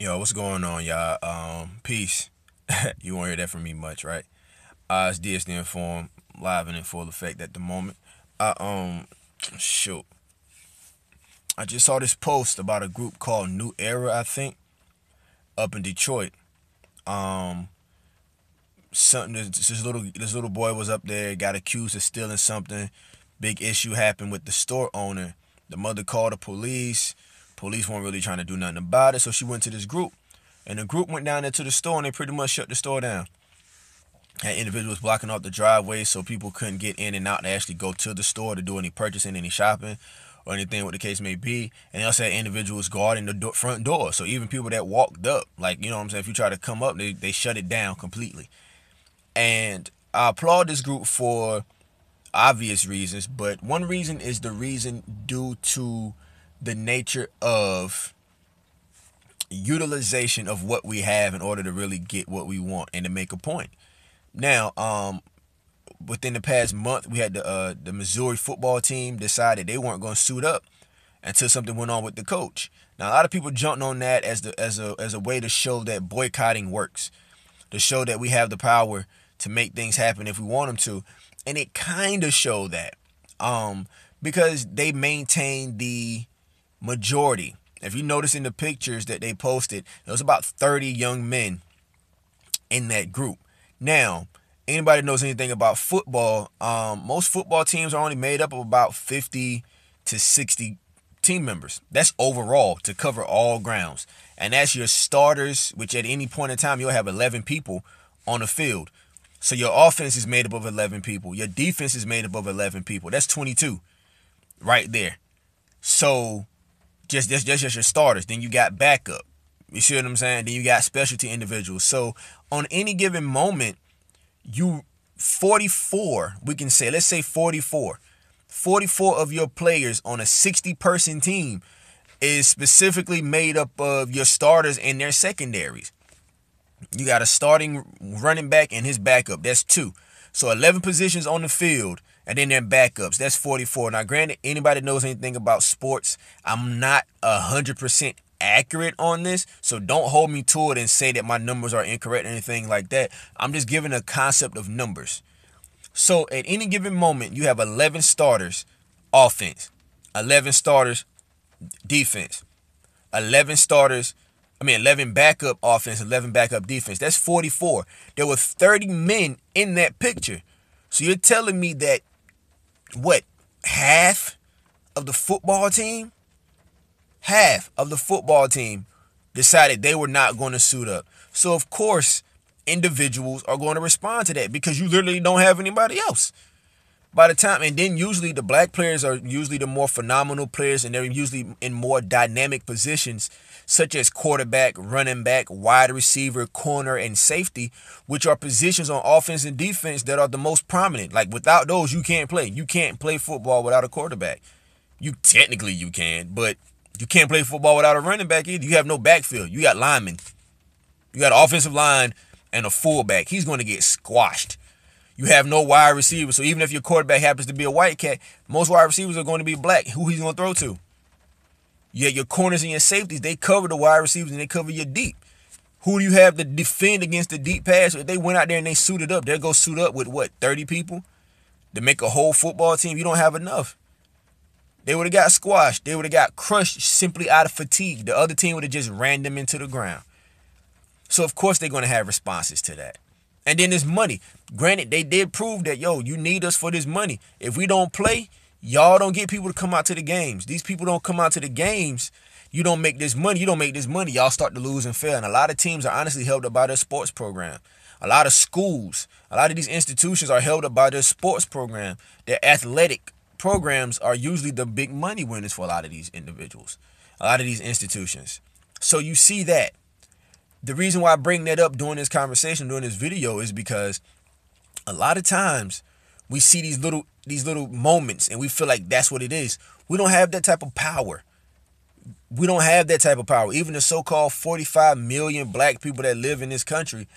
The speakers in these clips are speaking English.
Yo, what's going on, y'all? Peace. You won't hear that from me much, right? It's DSD Inform, live and in full effect at the moment. I shoot. I just saw this post about a group called New Era, I think, up in Detroit. Um, something this little boy was up there, got accused of stealing something. Big issue happened with the store owner. The mother called the police. Police weren't really trying to do nothing about it, so she went to this group. And the group went down there to the store and they pretty much shut the store down. Had individuals blocking off the driveway so people couldn't get in and out to actually go to the store to do any purchasing, any shopping, or anything what the case may be. And they also had individuals guarding the front door. So even people that walked up, like, you know what I'm saying, if you try to come up, they shut it down completely. And I applaud this group for obvious reasons, but one reason is the reason due to the nature of utilization of what we have in order to really get what we want and to make a point. Now, within the past month, we had the Missouri football team decided they weren't going to suit up until something went on with the coach. Now, a lot of people jumped on that as a way to show that boycotting works, to show that we have the power to make things happen if we want them to, and it kind of showed that, because they maintained the majority. If you notice in the pictures that they posted, there was about 30 young men in that group. Now, anybody knows anything about football, most football teams are only made up of about 50 to 60 team members. That's overall to cover all grounds. And that's your starters, which at any point in time, you'll have 11 people on the field. So your offense is made up of 11 people. Your defense is made up of 11 people. That's 22 right there. So that's just your starters. Then you got backup. You see what I'm saying? Then you got specialty individuals. So on any given moment, 44, we can say, let's say 44 of your players on a 60-person team is specifically made up of your starters and their secondaries. You got a starting running back and his backup. That's 2. So 11 positions on the field, and then their backups. That's 44. Now, granted, anybody knows anything about sports, I'm not 100% accurate on this, so don't hold me to it and say that my numbers are incorrect or anything like that. I'm just giving a concept of numbers. So at any given moment, you have 11 starters offense, 11 starters defense, 11 backup offense, 11 backup defense. That's 44. There were 30 men in that picture. So you're telling me that, what, half of the football team decided they were not going to suit up. So, of course, individuals are going to respond to that because you literally don't have anybody else. By the time, and then usually the black players are usually the more phenomenal players, and they're usually in more dynamic positions, such as quarterback, running back, wide receiver, corner, and safety, which are positions on offense and defense that are the most prominent. Like, without those, you can't play. You can't play football without a quarterback. Technically you can, but you can't play football without a running back either. You have no backfield. You got linemen. You got an offensive line and a fullback. He's going to get squashed. You have no wide receiver. So even if your quarterback happens to be a white cat, most wide receivers are going to be black. Who he's going to throw to? Yeah, your corners and your safeties, they cover the wide receivers and they cover your deep. Who do you have to defend against the deep pass? If they went out there and they suited up, they'll go suit up with, what, 30 people to make a whole football team? You don't have enough. They would have got squashed. They would have got crushed simply out of fatigue. The other team would have just ran them into the ground. So, of course, they're going to have responses to that. And then there's money. Granted, they did prove that, you need us for this money. If we don't play, y'all don't get people to come out to the games. These people don't come out to the games. You don't make this money. You don't make this money. Y'all start to lose and fail. And a lot of teams are honestly held up by their sports program. A lot of schools, a lot of these institutions are held up by their sports program. Their athletic programs are usually the big money winners for a lot of these individuals, a lot of these institutions. So you see that. The reason why I bring that up during this conversation, during this video, is because a lot of times we see these little moments and we feel like that's what it is. We don't have that type of power. We don't have that type of power. Even the so-called 45 million black people that live in this country,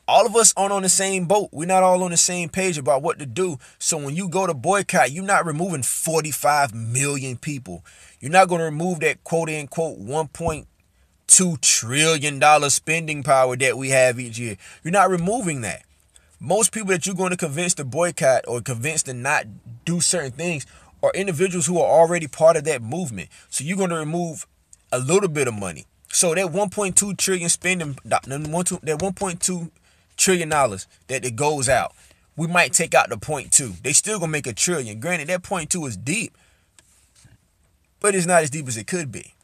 all of us aren't on the same boat. We're not all on the same page about what to do. So when you go to boycott, you're not removing 45 million people. You're not going to remove that quote unquote $2 trillion spending power that we have each year. You're not removing that. Most people that you're going to convince to boycott or convince to not do certain things are individuals who are already part of that movement. So you're going to remove a little bit of money. So that 1.2 trillion spending, that 1.2 trillion dollars that it goes out, we might take out the 0.2. They still gonna make $1 trillion. Granted, that 0.2 is deep, but it's not as deep as it could be.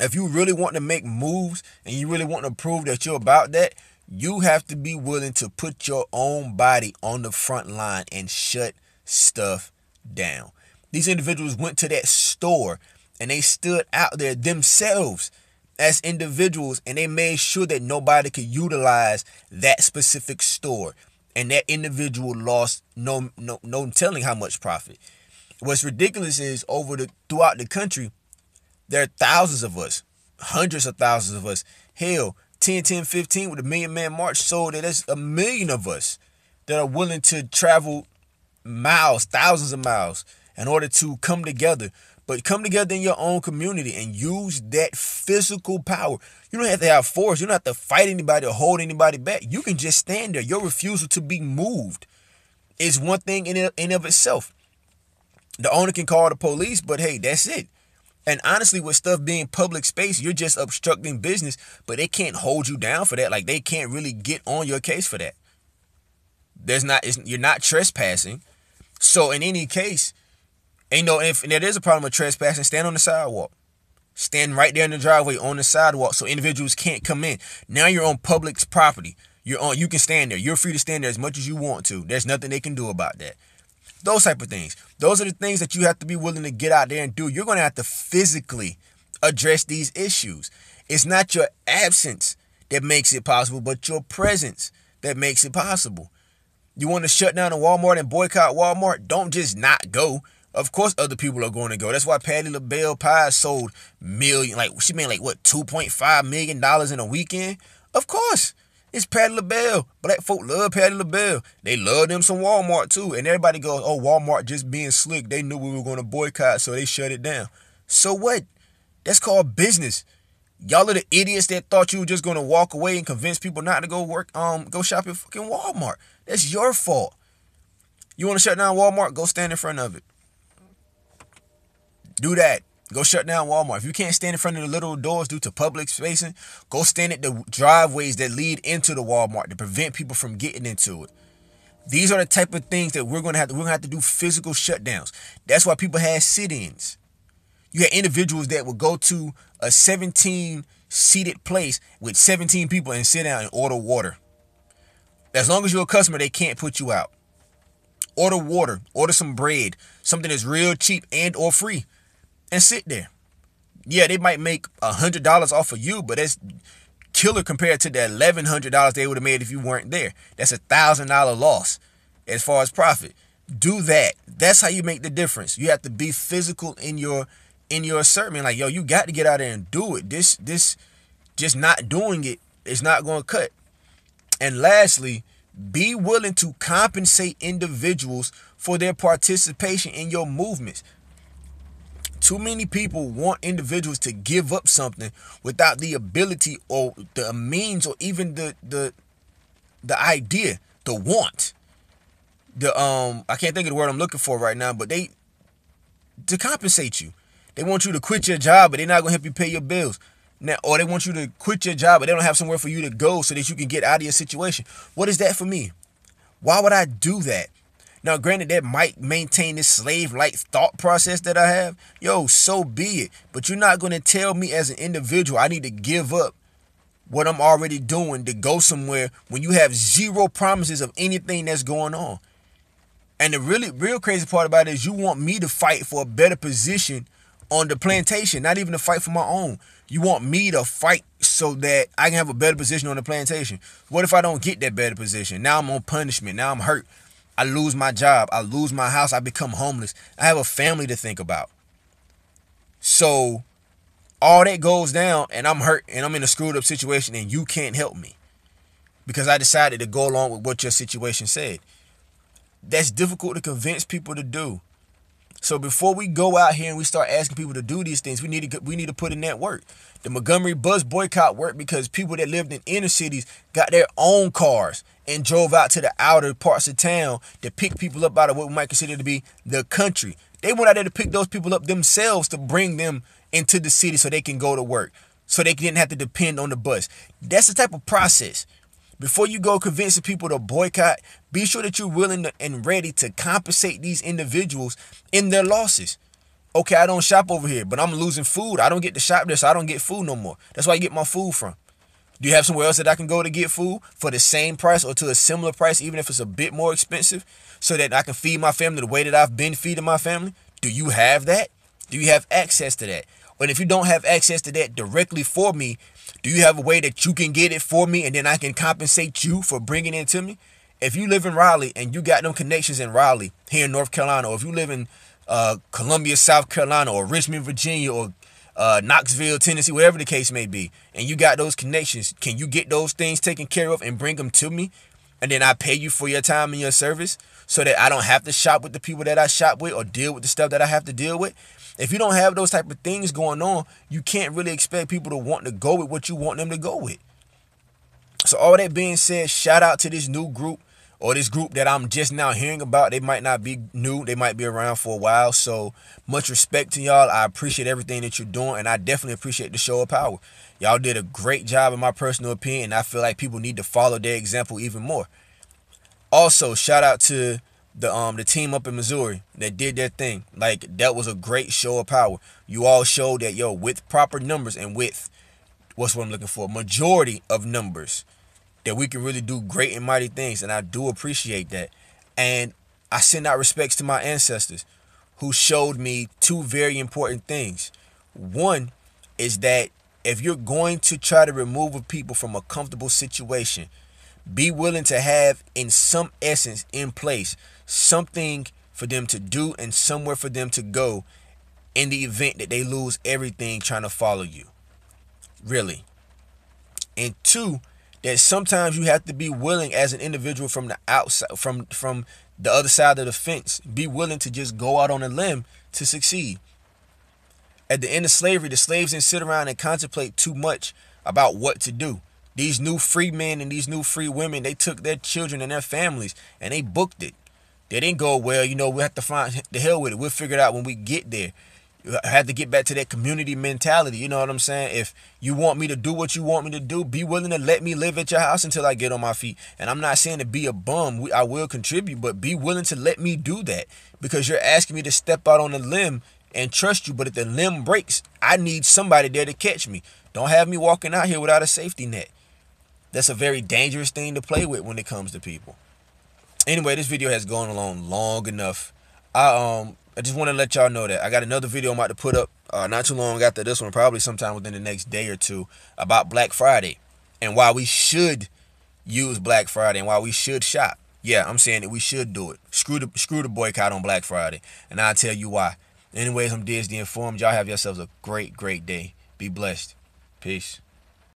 If you really want to make moves and you really want to prove that you're about that, you have to be willing to put your own body on the front line and shut stuff down. These individuals went to that store and they stood out there themselves as individuals, and they made sure that nobody could utilize that specific store. And that individual lost no telling how much profit. What's ridiculous is throughout the country, there are thousands of us, hundreds of thousands of us. Hell, 10-10-15 with the Million Man March sold that there's 1 million of us that are willing to travel miles, thousands of miles in order to come together. But come together in your own community and use that physical power. You don't have to have force. You don't have to fight anybody or hold anybody back. You can just stand there. Your refusal to be moved is one thing in of itself. The owner can call the police, but hey, that's it. And honestly, with stuff being public space, you're just obstructing business, but they can't hold you down for that. Like, they can't really get on your case for that. You're not trespassing. So in any case, if there is a problem with trespassing, stand on the sidewalk. Stand right there in the driveway on the sidewalk so individuals can't come in. Now you're on public property. You can stand there. You're free to stand there as much as you want to. There's nothing they can do about that. Those type of things. Those are the things that you have to be willing to get out there and do. You're going to have to physically address these issues. It's not your absence that makes it possible, but your presence that makes it possible. You want to shut down a Walmart and boycott Walmart? Don't just not go. Of course other people are going to go. That's why Patti LaBelle Pie sold she made $2.5 million in a weekend. Of course. It's Patti LaBelle. Black folk love Patti LaBelle. They love them some Walmart too. And everybody goes, oh, Walmart just being slick. They knew we were going to boycott, so they shut it down. So what? That's called business. Y'all are the idiots that thought you were just going to walk away and convince people not to go shop at fucking Walmart. That's your fault. You want to shut down Walmart? Go stand in front of it. Do that. Go shut down Walmart. If you can't stand in front of the little doors due to public spacing, go stand at the driveways that lead into the Walmart to prevent people from getting into it. These are the type of things that we're gonna have to do physical shutdowns. That's why people had sit-ins. You had individuals that would go to a 17-seated place with 17 people and sit down and order water. As long as you're a customer, they can't put you out. Order water, order some bread, something that's real cheap and or free, and sit there. Yeah, they might make $100 off of you, but that's killer compared to the $1,100 they would have made if you weren't there. That's $1,000 loss as far as profit. Do that. That's how you make the difference. You have to be physical in your assertion. Like, yo, you got to get out there and do it. This just not doing it is not going to cut. And lastly, be willing to compensate individuals for their participation in your movements. Too many people want individuals to give up something without the ability or the means or even the idea, the want. I can't think of the word I'm looking for right now, but to compensate you. They want you to quit your job, but they're not going to help you pay your bills. Now, or they want you to quit your job, but they don't have somewhere for you to go so that you can get out of your situation. What is that for me? Why would I do that? Now, granted, that might maintain this slave-like thought process that I have. Yo, so be it. But you're not going to tell me as an individual I need to give up what I'm already doing to go somewhere when you have zero promises of anything that's going on. And the real crazy part about it is you want me to fight for a better position on the plantation, not even to fight for my own. You want me to fight so that I can have a better position on the plantation. What if I don't get that better position? Now I'm on punishment. Now I'm hurt. I lose my job. I lose my house. I become homeless. I have a family to think about. So all that goes down and I'm hurt and I'm in a screwed up situation and you can't help me because I decided to go along with what your situation said. That's difficult to convince people to do. So before we go out here and we start asking people to do these things, we need to put in that work. The Montgomery bus boycott worked because people that lived in inner cities got their own cars and drove out to the outer parts of town to pick people up out of what we might consider to be the country. They went out there to pick those people up themselves to bring them into the city so they can go to work, so they didn't have to depend on the bus. That's the type of process. Before you go convincing people to boycott, be sure that you're willing and ready to compensate these individuals in their losses. Okay, I don't shop over here, but I'm losing food. I don't get to shop there, so I don't get food no more. That's where I get my food from. Do you have somewhere else that I can go to get food for the same price or to a similar price, even if it's a bit more expensive, so that I can feed my family the way that I've been feeding my family? Do you have that? Do you have access to that? But if you don't have access to that directly for me, do you have a way that you can get it for me and then I can compensate you for bringing it to me? If you live in Raleigh and you got them connections in Raleigh, here in North Carolina, or if you live in Columbia, South Carolina, or Richmond, Virginia, or Knoxville, Tennessee, whatever the case may be, and you got those connections, can you get those things taken care of and bring them to me? And then I pay you for your time and your service so that I don't have to shop with the people that I shop with or deal with the stuff that I have to deal with. If you don't have those type of things going on, you can't really expect people to want to go with what you want them to go with. So all that being said, shout out to this new group, or this group that I'm just now hearing about. They might not be new. They might be around for a while. So much respect to y'all. I appreciate everything that you're doing, and I definitely appreciate the show of power. Y'all did a great job, in my personal opinion, and I feel like people need to follow their example even more. Also, shout out to the team up in Missouri that did their thing. Like, that was a great show of power. You all showed that, yo, with proper numbers and with, what's what I'm looking for, majority of numbers, that we can really do great and mighty things. And I do appreciate that. And I send out respects to my ancestors who showed me two very important things. One is that if you're going to try to remove people from a comfortable situation, be willing to have, in some essence, in place, something for them to do and somewhere for them to go in the event that they lose everything trying to follow you. Really. And two, that sometimes you have to be willing as an individual from the outside, from the other side of the fence, be willing to just go out on a limb to succeed. At the end of slavery, the slaves didn't sit around and contemplate too much about what to do. These new free men and these new free women, they took their children and their families and they booked it. They didn't go, well, you know, we have to find the hell with it. We'll figure it out when we get there. You have to get back to that community mentality. You know what I'm saying? If you want me to do what you want me to do, be willing to let me live at your house until I get on my feet. And I'm not saying to be a bum. I will contribute, but be willing to let me do that, because you're asking me to step out on a limb and trust you. But if the limb breaks, I need somebody there to catch me. Don't have me walking out here without a safety net. That's a very dangerous thing to play with when it comes to people. Anyway, this video has gone along long enough. I just want to let y'all know that I got another video I'm about to put up not too long after this one, probably sometime within the next day or two, about Black Friday and why we should use Black Friday and why we should shop. Yeah, I'm saying that we should do it. Screw the boycott on Black Friday, and I'll tell you why. Anyways, I'm Diz the Informed. Y'all have yourselves a great, great day. Be blessed. Peace.